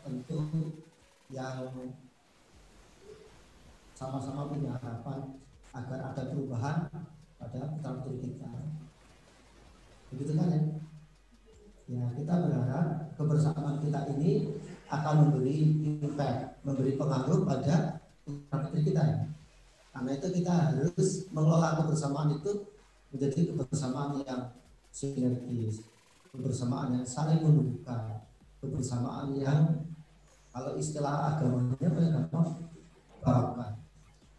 tentu yang sama-sama punya harapan agar ada perubahan pada putra-putri kita. Begitu kan ya? Ya, kita berharap kebersamaan kita ini akan memberi impact, memberi pengaruh pada putra-putri kita ya. Karena itu kita harus mengelola kebersamaan itu menjadi kebersamaan yang sinergis, kebersamaan yang saling menumbuhkan, kebersamaan yang kalau istilah agamanya barokah.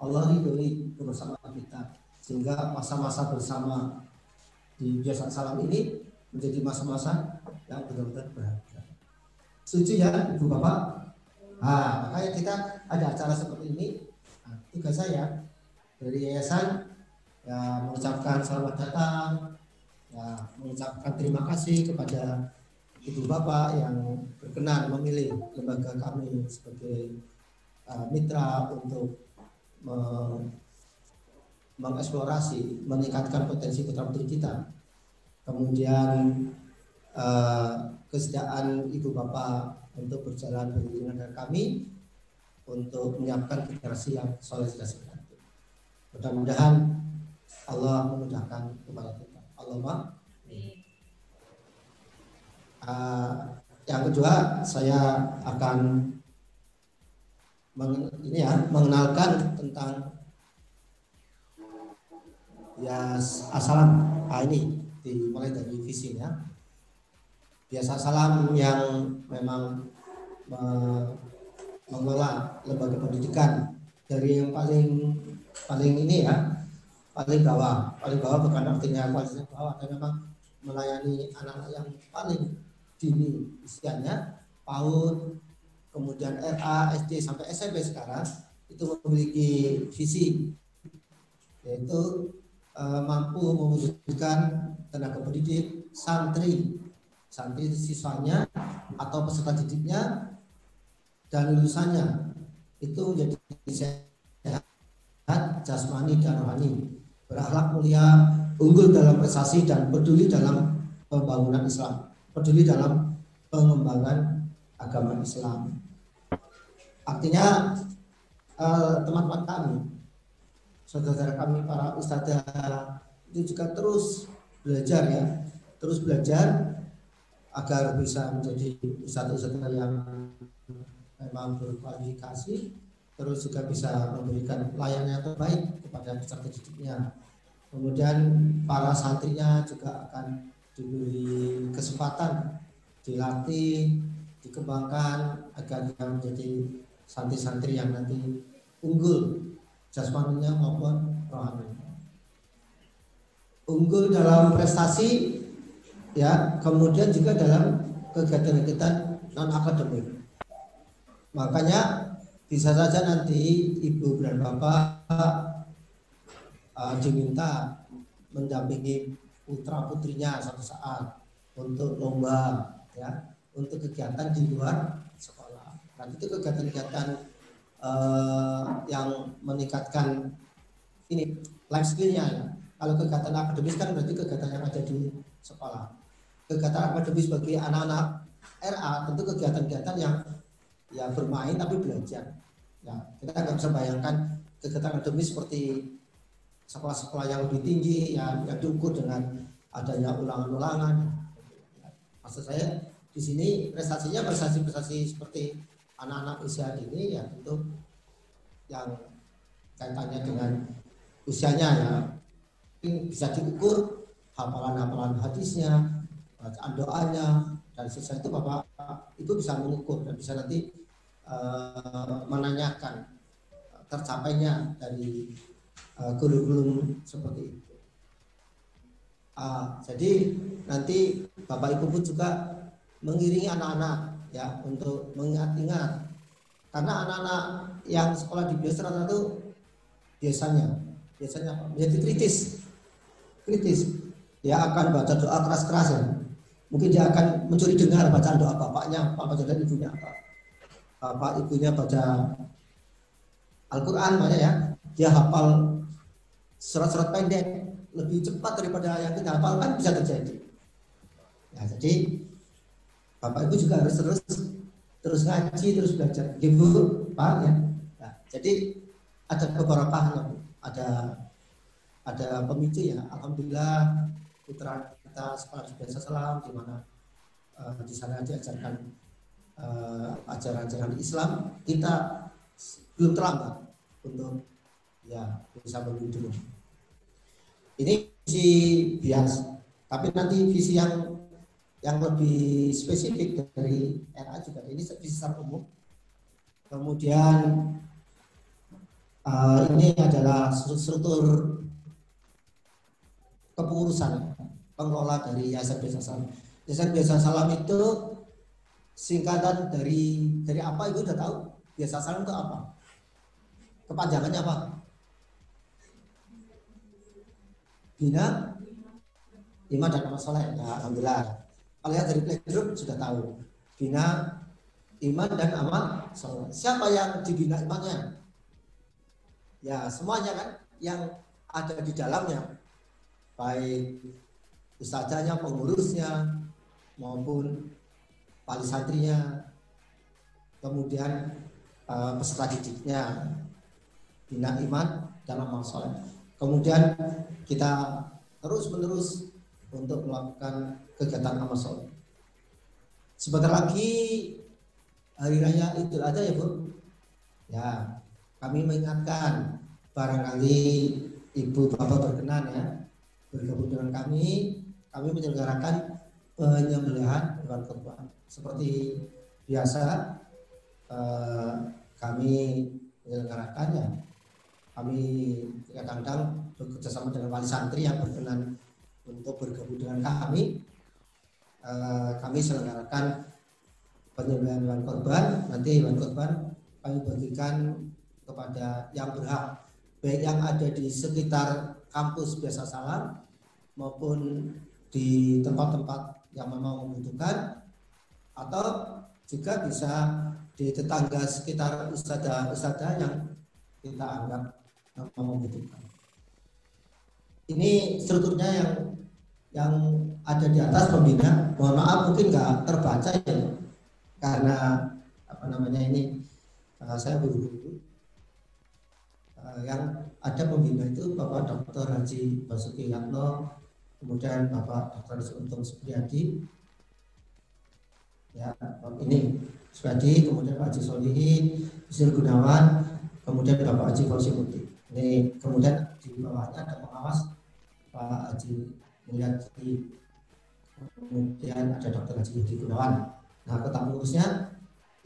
Allah ridhoi kebersamaan kita sehingga masa-masa bersama di Biasa Salam ini menjadi masa-masa yang benar-benar berharga. Setuju ya Ibu Bapak? Nah, makanya kita ada acara seperti ini. Nah, tugas saya dari yayasan ya mengucapkan selamat datang, ya mengucapkan terima kasih kepada Ibu Bapak yang berkenan memilih lembaga kami sebagai mitra untuk mengeksplorasi, meningkatkan potensi putra-putri kita. Kemudian kesediaan Ibu Bapak untuk berjalan beriringan dengan kami untuk menyiapkan generasi yang soleh dan sehat. Mudah-mudahan Allah memudahkan kepada kita. Allahumma. Yang kedua, saya akan mengenalkan tentang ya As-Salam. Ini dimulai dari visinya. Biasa Salam yang memang mengelola lembaga pendidikan dari yang paling ini ya, paling bawah bukan artinya kualitasnya bawah, tapi memang melayani anak-anak yang paling dini usianya, PAUD, kemudian RA, SD sampai SMP sekarang itu memiliki visi yaitu mampu mewujudkan tenaga pendidik santri siswanya atau peserta didiknya dan lulusannya itu menjadi sehat jasmani dan rohani, berakhlak mulia, unggul dalam prestasi dan peduli dalam pembangunan Islam, peduli dalam pengembangan agama Islam. Artinya teman-teman kami, saudara kami para ustadzah itu juga terus belajar ya, terus belajar agar bisa menjadi ustadzah yang memang berkualifikasi, terus juga bisa memberikan pelayanan yang terbaik kepada peserta didiknya. Kemudian para santrinya juga akan diberi kesempatan, dilatih, dikembangkan agar dia menjadi santri-santri yang nanti unggul jasmaninya maupun rohaninya. Unggul dalam prestasi ya, kemudian juga dalam kegiatan-kegiatan non akademik. Makanya bisa saja nanti Ibu dan Bapak diminta mendampingi putra putrinya suatu saat untuk lomba ya, untuk kegiatan di luar sekolah. Nanti itu kegiatan-kegiatan yang meningkatkan ini life skill-nya ya. Kalau kegiatan akademis kan berarti kegiatan yang ada di sekolah. Kegiatan akademis bagi anak-anak RA tentu kegiatan-kegiatan yang ya bermain tapi belajar. Ya, kita nggak bisa bayangkan kegiatan akademis seperti sekolah-sekolah yang lebih tinggi yang diukur dengan adanya ulangan-ulangan. Maksud saya di sini prestasinya prestasi seperti anak-anak usia ini ya tentu yang kaitannya dengan usianya ya bisa diukur hafalan hadisnya, bacaan doanya, dan sesuai itu Bapak Ibu bisa mengukur dan bisa nanti menanyakan tercapainya dari guru-guru seperti itu. Jadi nanti Bapak Ibu pun juga mengiringi anak-anak ya untuk mengingat-ingat, karena anak-anak yang sekolah di biasa itu biasanya menjadi kritis dia akan baca doa keras-keras ya. Mungkin dia akan mencuri dengar bacaan doa bapaknya apa dan ibunya apa. Bapak ibunya baca Al-Quran banyak ya, dia hafal surat-surat pendek lebih cepat daripada yang kita hafal, kan bisa terjadi ya. Jadi Bapak Ibu juga harus terus terus ngaji, terus belajar. Ibu, Pak ya. Nah, jadi ada beberapa hal, ada pemicu ya. Alhamdulillah putra kita sekolah di Biasa Salam, di mana di sana diajarkan ajaran-ajaran Islam. Kita belum terlambat untuk ya bisa memimpin. Ini visi bias, tapi nanti visi yang lebih spesifik dari RA juga ini visi secara umum. Kemudian ini adalah struktur kepengurusan pengelola dari Yayasan Biasa Salam. Yayasan Biasa Salam itu singkatan dari apa, Ibu udah tahu? Biasa Salam itu apa? Kepanjangannya apa? Bina Iman dan Amal Soleh. Ya, alhamdulillah. Kalau lihat dari playgroup sudah tahu. Bina Iman dan Amal Soleh. Siapa yang dibina imannya? Ya, semuanya kan yang ada di dalamnya. Baik ustazahnya, pengurusnya, maupun wali santrinya, kemudian peserta didiknya. Bina iman dan amal soleh. Kemudian kita terus-menerus untuk melakukan kegiatan amal soleh. Sebentar lagi hari raya Idul Adha ya Bu. Ya, kami mengingatkan, barangkali Ibu Bapak berkenan ya bergabung dengan kami menyelenggarakan penyembelihan hewan kurban. Seperti biasa kami menyelenggarakannya. Kami kadang-kadang bekerjasama dengan wali santri yang berkenan untuk bergabung dengan kami. Kami selenggarakan penyembelihan hewan kurban. Nanti hewan kurban kami bagikan kepada yang berhak, baik yang ada di sekitar kampus Biasa Salam maupun di tempat-tempat yang memang membutuhkan, atau juga bisa di tetangga sekitar ustadzah yang kita anggap membutuhkan. Ini strukturnya yang ada di atas pembina. Mohon maaf mungkin nggak terbaca ya, karena apa namanya ini saya buru-buru. Yang ada pembina itu Bapak Dr. Haji Basuki Yatno, kemudian Bapak Dr. Untung Supriyadi, ya ini Supriyadi, kemudian Pak Haji Solihin, Yusir Gunawan, kemudian Bapak Haji Fauzi Putih. Ini kemudian di bawahnya ada pengawas Pak Haji Mulyadi, kemudian ada Dr. Haji Yudi Gunawan. Nah, ketua pengurusnya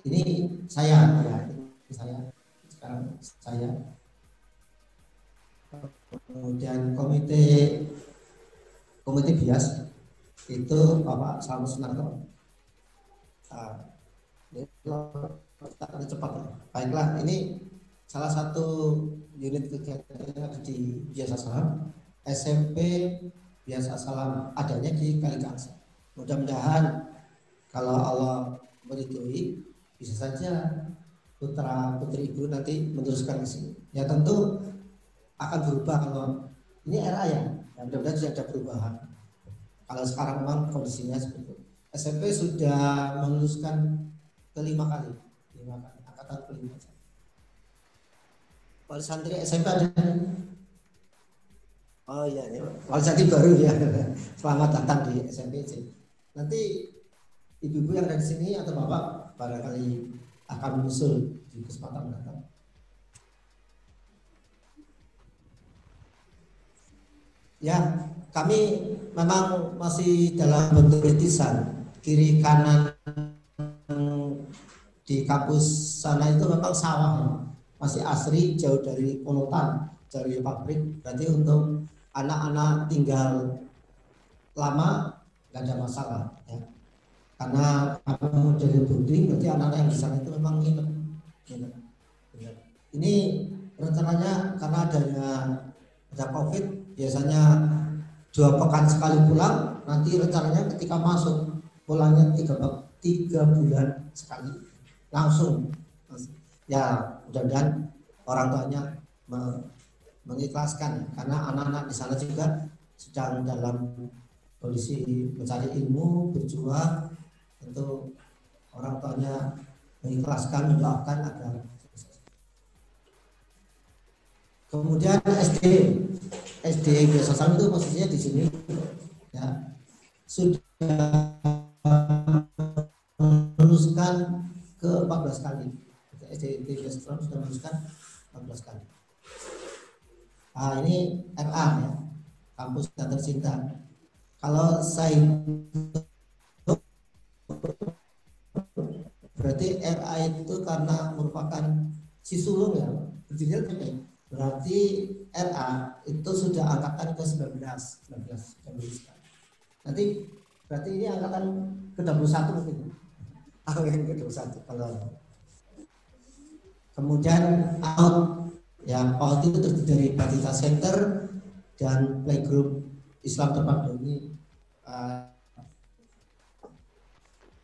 ini saya, ya ini saya sekarang saya. Kemudian komite bias itu Bapak Selamat Sunarto. Cepat. Baiklah, ini salah satu unit kegiatan yang ada di Biasa Salam, SMP Biasa Salam adanya di Kalikangsa. Mudah-mudahan kalau Allah meridhoi bisa saja putra putri Ibu nanti meneruskan ke sini. Ya tentu akan berubah kalau ini era ya mudah-mudahan sudah ada perubahan. Kalau sekarang memang kondisinya seperti itu. SMP sudah meluluskan ke-5 kali angkatan ke-5. Wali santri SMP ada. Oh iya, wali santri baru ya. Selamat datang di SMPC. Nanti ibu-ibu yang ada di sini atau bapak barangkali akan menyusul di kesempatan mendatang. Ya, kami memang masih dalam bentuk rintisan. Kiri kanan di kampus sana itu memang sawah ya. Masih asri, jauh dari polutan, jauh dari pabrik. Berarti untuk anak-anak tinggal lama nggak ada masalah ya. Karena kamu dari boarding, berarti anak-anak yang di sana itu memang nginep. Ini rencananya karena ada COVID, biasanya 2 pekan sekali pulang. Nanti rencananya ketika masuk pulangnya 3 bulan sekali langsung. Ya mudah-mudahan orang tuanya mengikhlaskan, karena anak-anak di sana juga sedang dalam kondisi mencari ilmu, berjuang. Tentu orang tuanya mengikhlaskan, mendoakan agar sukses. Kemudian SD biasa sama itu posisinya di sini ya, sudah meluluskan ke 14 kali. SD biasa sudah meluluskan 14 kali. Nah, ini RA ya, kampus kita tercinta. Kalau saya berarti RA itu karena merupakan si sulung ya, berdiri. Berarti RA itu sudah angkatan ke 19 nanti berarti ini angkatan ke 21 mungkin. Angkatan ke 21 kalau. Kemudian out ya, out itu terdiri dari Batita Center dan Playgroup Islam Terpadu. Ini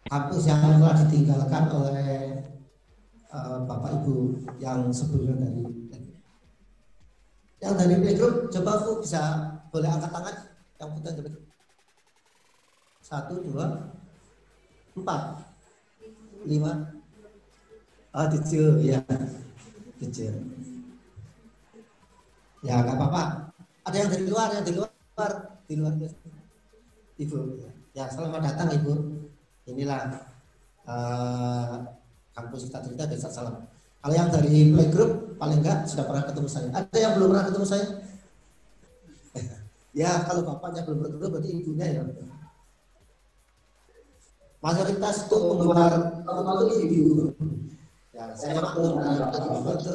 kampus yang telah ditinggalkan oleh Bapak Ibu yang sebelumnya dari Playgroup. Coba aku bisa boleh angkat tangan yang putar dari 1, 2, 4, 5, 7 ya, 7 ya, nggak apa-apa. Ada yang dari luar Ibu ya, selamat datang Ibu. Inilah kampus kita cerita Desa Salam. Kalau yang dari Playgroup paling enggak sudah pernah ketemu saya. Ada yang belum pernah ketemu saya? Ya, kalau bapaknya belum ketemu berarti ibunya ya. Mayoritas itu penggemar itu ibu. Ya, saya maklum bapak itu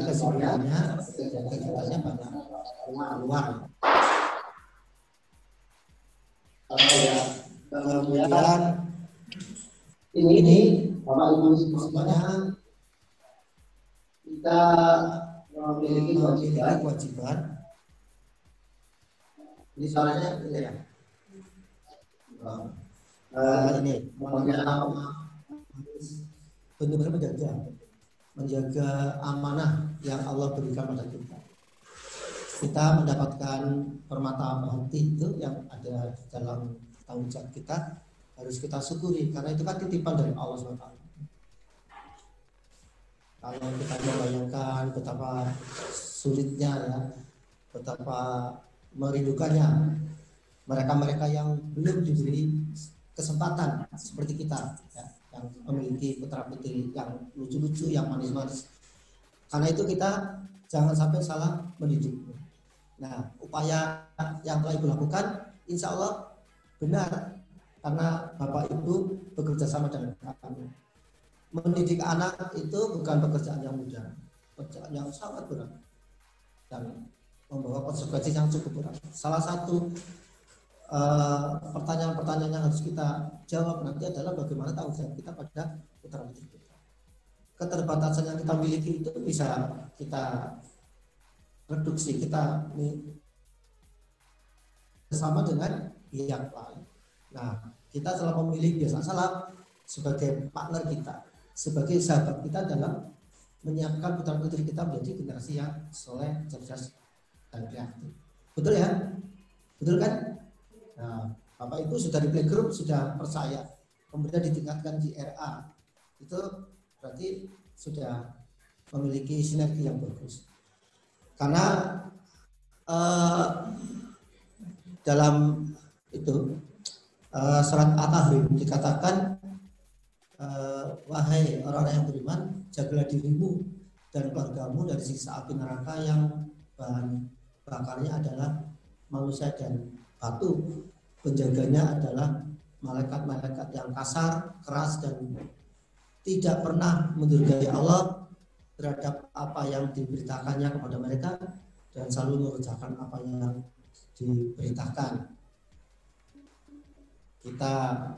kesibukannya, kegiatannya banyak luar. Kemudian ini Bapak Ibu semuanya kita memiliki kewajiban. Ini suaranya ini ya. Ini benar-benar menjaga amanah yang Allah berikan pada kita. Kita mendapatkan permata hati itu yang ada di dalam tanggung jawab kita, harus kita syukuri karena itu kan titipan dari Allah SWT. Kalau kita membayangkan betapa sulitnya ya, betapa merindukannya mereka-mereka yang belum diberi kesempatan seperti kita ya, yang memiliki putra putri yang lucu-lucu, yang manis-manis. Karena itu kita jangan sampai salah mendidik. Nah, upaya yang telah Ibu lakukan insya Allah benar karena Bapak Ibu bekerja sama dengan kami. Mendidik anak itu bukan pekerjaan yang mudah, pekerjaan yang sangat berat dan membawa konsekuensi yang cukup berat. Salah satu pertanyaan-pertanyaan yang harus kita jawab nanti adalah bagaimana tanggung jawab kita pada putra putri kita. Keterbatasan yang kita miliki itu bisa kita reduksi, kita bersama dengan pihak lain. Nah, kita telah memilih biasa salah sebagai partner kita, sebagai sahabat kita dalam menyiapkan putra putri kita menjadi generasi yang soleh, cerdas, dan kreatif. Betul ya? Betul kan? Nah, Bapak Ibu sudah di Playgroup, sudah percaya, kemudian ditingkatkan di RA, itu berarti sudah memiliki sinergi yang bagus. Karena dalam itu surat At-Tahrim dikatakan, wahai orang yang beriman, jagalah dirimu dan keluargamu dari siksa api neraka yang bahan bakarnya adalah manusia dan batu. Penjaganya adalah malaikat-malaikat yang kasar, keras, dan tidak pernah mendurgai Allah terhadap apa yang diberitakannya kepada mereka dan selalu mengerjakan apa yang diberitakan. Kita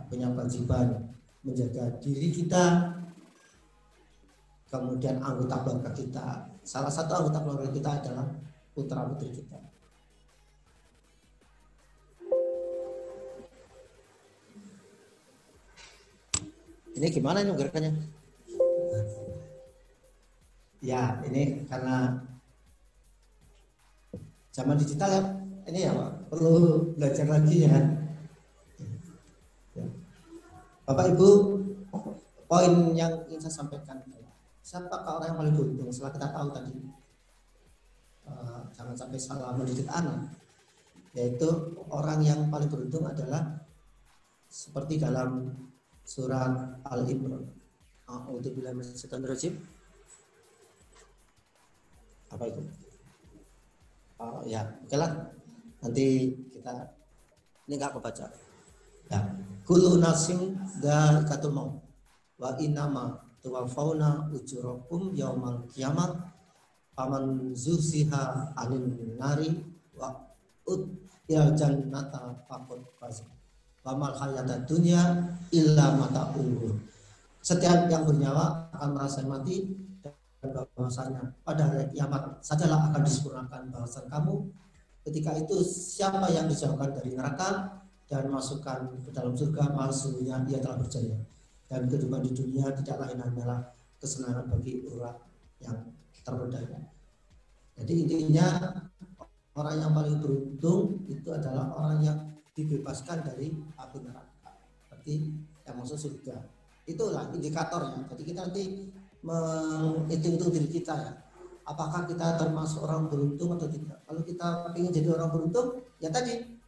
punya kewajiban menjaga diri kita, kemudian anggota keluarga kita. Salah satu anggota keluarga kita adalah putra putri kita. Ini gimana ini gerakannya? Ya, ini karena zaman digital ya, ini ya Pak, perlu belajar lagi ya. Bapak Ibu, poin yang ingin saya sampaikan adalah siapakah orang yang paling beruntung setelah kita tahu tadi jangan sampai salah mendidik anak, yaitu orang yang paling beruntung adalah seperti dalam surat Al-Imran. A'udzubillahi minasyaitonir rajim. Apa itu? Ya, oke lah. Nanti kita ini enggak kebaca. Ya, kullu nafsin dha'iqatul maut wa innama tuwaffawna ujurakum yaumal qiyamah faman zuhziha 'anil nari wa udkhila jannata faqad faz wa mal hayatad dunya illa mata'ul ghurur. Setiap yang bernyawa akan merasakan mati dan bahwasanya pada hari kiamat sajalah akan disempurnakan balasan kamu. Ketika itu siapa yang dijauhkan dari neraka dan masukkan ke dalam surga, maka sesungguhnya dia telah berjaya. Dan kehidupan di dunia tidak lain hanyalah kesenangan bagi orang yang terperdaya. Jadi intinya orang yang paling beruntung itu adalah orang yang dibebaskan dari api neraka, seperti yang masuk surga. Itulah indikatornya. Jadi kita nanti menghitung diri kita ya. Apakah kita termasuk orang beruntung atau tidak? Kalau kita ingin jadi orang beruntung, ya tadi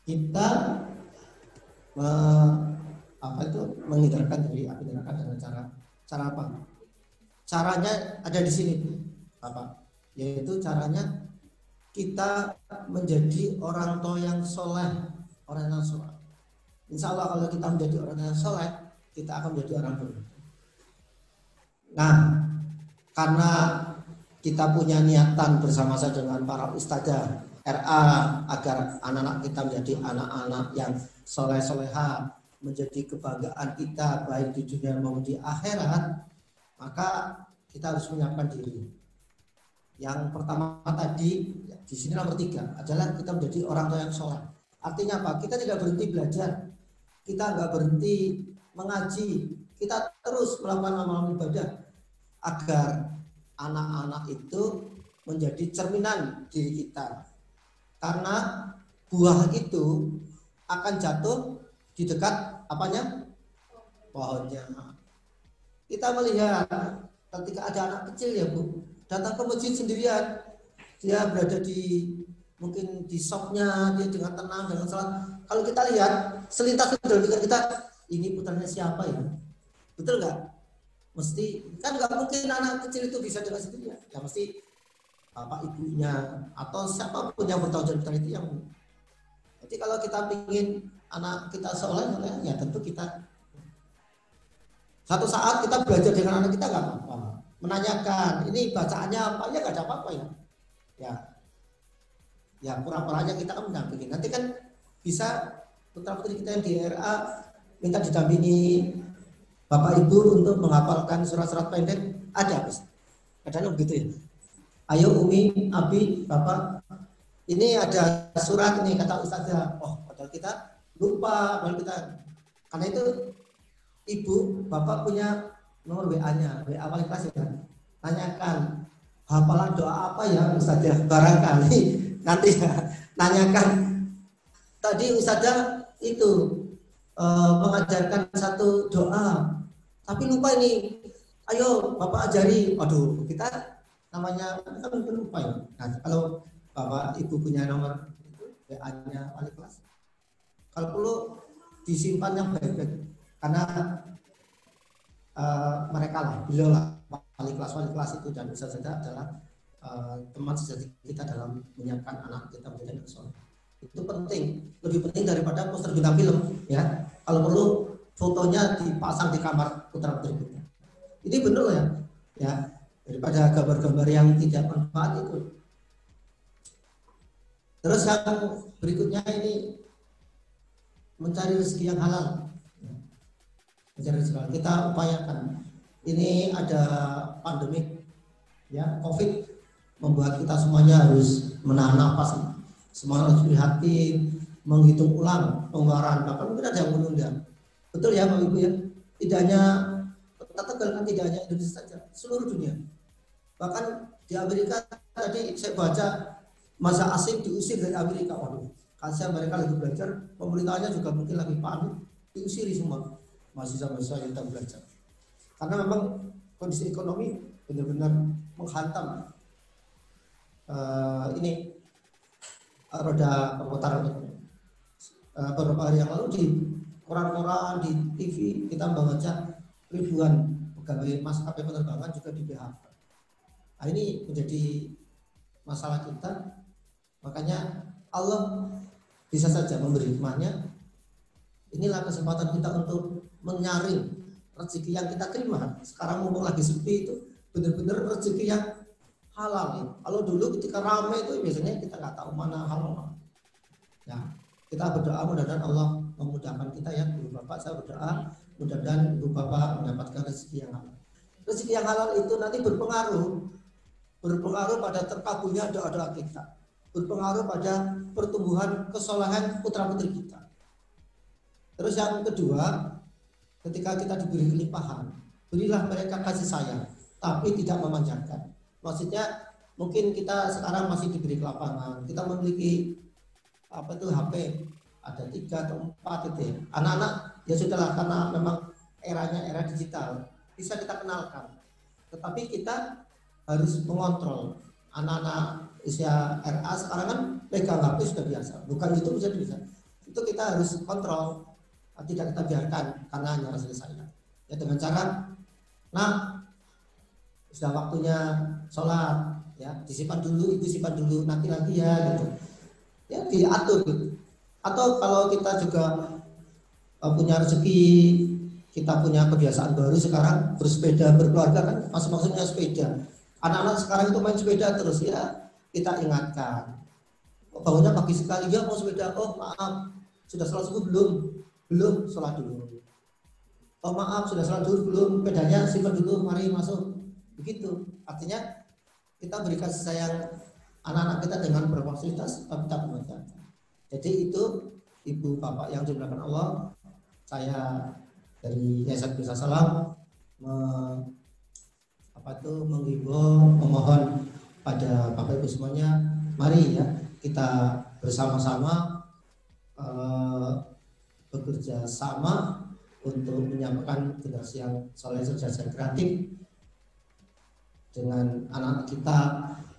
kita menghindarkan dari api neraka dengan cara apa? Caranya ada di sini, apa? Yaitu caranya kita menjadi orang tua yang soleh, orang yang soleh. Insya Allah kalau kita menjadi orang yang soleh, kita akan menjadi orang beruntung. Nah, karena kita punya niatan bersama-sama dengan para ustadzah RA agar anak-anak kita menjadi anak-anak yang soleh-soleha, menjadi kebanggaan kita baik di dunia maupun di akhirat, maka kita harus menyiapkan diri. Yang pertama tadi, di sini nomor 3 adalah kita menjadi orang tua yang soleh. Artinya apa? Kita tidak berhenti belajar, kita nggak berhenti mengaji, kita terus melakukan amal ibadah agar anak-anak itu menjadi cerminan diri kita. Karena buah itu akan jatuh di dekat apanya? Pohonnya. Kita melihat ketika ada anak kecil ya Bu, datang ke masjid sendirian, dia berada di mungkin di shopnya, dia dengan tenang, dengan salat. Kalau kita lihat selintas ke dalam pikiran kita, ini putranya siapa ya? Betul nggak? Mesti kan nggak mungkin anak kecil itu bisa dengan sendirinya. Ya mesti bapak ibunya atau siapapun yang bertanggung jawab itu yang. Jadi kalau kita ingin anak kita soleh, ya tentu kita satu saat kita belajar dengan anak kita nggak apa-apa. Menanyakan ini bacaannya apa ya, nggak ada apa-apa ya. Ya pura-puranya kita kan mendampingi. Nanti kan bisa putra putri kita yang di RA minta didampingi Bapak Ibu untuk menghafalkan surat-surat pendek, ada Mas. Kadang begitu ya. Ayo Umi, Abi, Bapak, ini ada surat ini kata Ustazah. Oh, padahal kita lupa, padahal kita karena itu Ibu, Bapak punya nomor WA-nya, WA wali kelas ya. Tanyakan hafalan doa apa ya Ustazah, barangkali nanti ya, nanyakan. Tadi Ustazah itu mengajarkan satu doa, tapi lupa ini. Ayo Bapak ajari. Aduh, kita namanya kita mungkin lupa ya. Nah, kalau Bapak Ibu punya nomor WA-nya wali kelas, kalau perlu disimpan yang baik-baik, karena mereka lah, beliau lah wali kelas itu dan Ustaz adalah teman sejati kita dalam menyiapkan anak kita menjadi anak soleh. Itu penting, lebih penting daripada poster bintang film ya. Kalau perlu fotonya dipasang di kamar putra putri kita. Ini benar ya, daripada gambar-gambar yang tidak manfaat itu. Terus yang berikutnya ini mencari rezeki yang halal. Mencari rezeki halal. Kita upayakan. Ini ada pandemi ya, COVID membuat kita semuanya harus menahan nafas. Semua harus prihatin, menghitung ulang pengeluaran, bahkan mungkin ada yang menunda. Betul ya Bapak Ibu ya? Tidak hanya Kota Tegal, kan tidak hanya Indonesia saja, seluruh dunia. Bahkan di Amerika tadi saya baca masa asing diusir dari Amerika. Waduh, kasihan mereka lagi belajar, pemerintahnya juga mungkin lagi panik, diusiri semua. mahasiswa-mahasiswa yang sedang belajar. Karena memang kondisi ekonomi benar-benar menghantam ini roda perputaran ekonomi. Beberapa hari yang lalu di koran-koran, di TV kita membaca ribuan pegawai maskapai penerbangan juga di PHK. Nah, ini menjadi masalah kita. Makanya Allah bisa saja memberi hikmahnya. Inilah kesempatan kita untuk menyaring rezeki yang kita terima. Sekarang mumpung lagi sepi itu benar-benar rezeki yang halal. Kalau dulu ketika ramai itu biasanya kita nggak tahu mana halal. Ya, kita berdoa mudah-mudahan Allah memudahkan kita ya, Ibu Bapak. Saya berdoa mudah-mudahan Ibu Bapak mendapatkan rezeki yang halal. Rezeki yang halal itu nanti berpengaruh pada terkabulnya doa-doa kita, berpengaruh pada pertumbuhan kesolehan putra-putri kita. Terus yang kedua, ketika kita diberi kelimpahan, berilah mereka kasih sayang, tapi tidak memanjakan. Maksudnya mungkin kita sekarang masih diberi kelapangan, kita memiliki HP ada 3 atau 4 itu ya. Anak-anak ya sudahlah, karena memang eranya era digital bisa kita kenalkan. Tetapi kita harus mengontrol anak-anak usia RA sekarang kan pegang HP sudah biasa, bukan itu bisa. Itu kita harus kontrol, tidak kita biarkan karena hanya rasa sayang. Ya dengan cara, nah sudah waktunya sholat, ya disimpan dulu, ibu simpan dulu, nanti lagi ya gitu. Ya diatur gitu. Atau kalau kita juga punya rezeki, kita punya kebiasaan baru sekarang bersepeda berkeluarga kan, maksudnya sepeda. Anak-anak sekarang itu main sepeda terus ya, kita ingatkan. Bangunnya pagi sekali, ya mau sepeda, oh maaf sudah sholat subuh belum sholat dulu. Oh maaf sudah sholat dulu belum, pedanya simpan dulu, mari masuk. Begitu, artinya kita berikan sayang anak-anak kita dengan berfasilitas tapi tak memanjakan. Jadi itu Ibu Bapak yang dimuliakan Allah, saya dari Yayasan Bisa Salam menghimbau, memohon pada Bapak Ibu semuanya, mari ya kita bersama-sama bekerja sama untuk menyampaikan generasi yang soleh, cerdas dan kreatif dengan anak-anak kita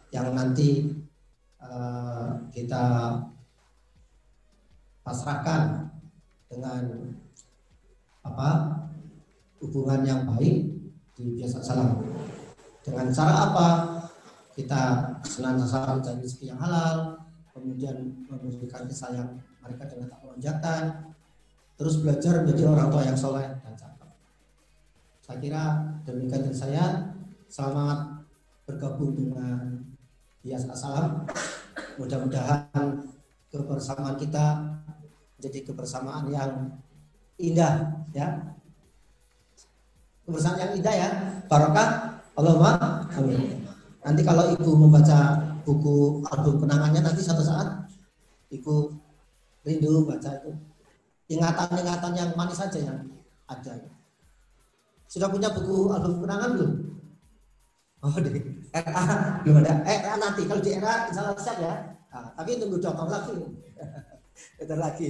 yang nanti kita pasrahkan dengan hubungan yang baik di Biasa Salam. Dengan cara apa? Kita senantiasa mencari rezeki yang halal, kemudian memberikan kasih sayang mereka dengan tak memanjakan, terus belajar menjadi orang tua yang soleh dan cakep. Saya kira demikian dari saya. Selamat bergabung dengan Biasa Salam. Mudah-mudahan kebersamaan kita menjadi kebersamaan yang indah ya. Kebersamaan yang indah ya. Barokah Allahumma amin. Nanti kalau Ibu membaca buku album kenangannya, nanti suatu saat Ibu rindu baca itu. Ingatan-ingatan yang manis saja yang ada. Sudah punya buku album kenangan belum? Oh di RA belum ada. RA nanti, kalau di RA insya Allah siap ya. Nah, tapi tunggu 2 tahun lagi. Bentar lagi.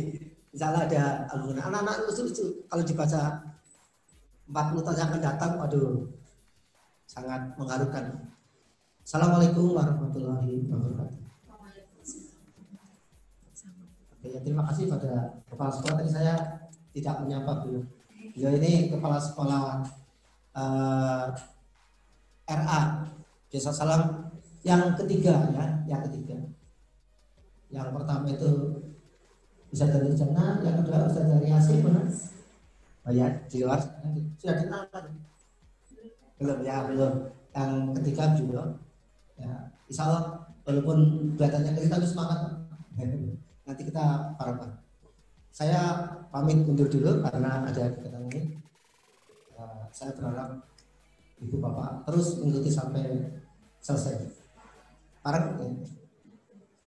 Insya Allah ada album. Anak-anak lucu-lucu. Kalau dibaca 40 tahun yang akan datang, waduh, sangat mengharukan. Assalamualaikum warahmatullahi wabarakatuh. Oke, ya, terima kasih pada kepala sekolah. Tadi saya tidak menyapa beliau. Beliau ini kepala sekolah RA Biasa Salam yang ketiga ya, yang ketiga. Yang pertama itu Ustaz dari Jannah, yang kedua Ustaz dari Yasin, benar? Oh ya, di luar sudah dikenalkan. Belum ya, belum. Yang ketiga juga. Ya, insya Allah walaupun kelihatannya kita harus semangat. Nanti kita bareng. Saya pamit undur dulu karena ada kegiatan ini. Saya berharap Ibu Bapak terus mengikuti sampai selesai. Bareng ya.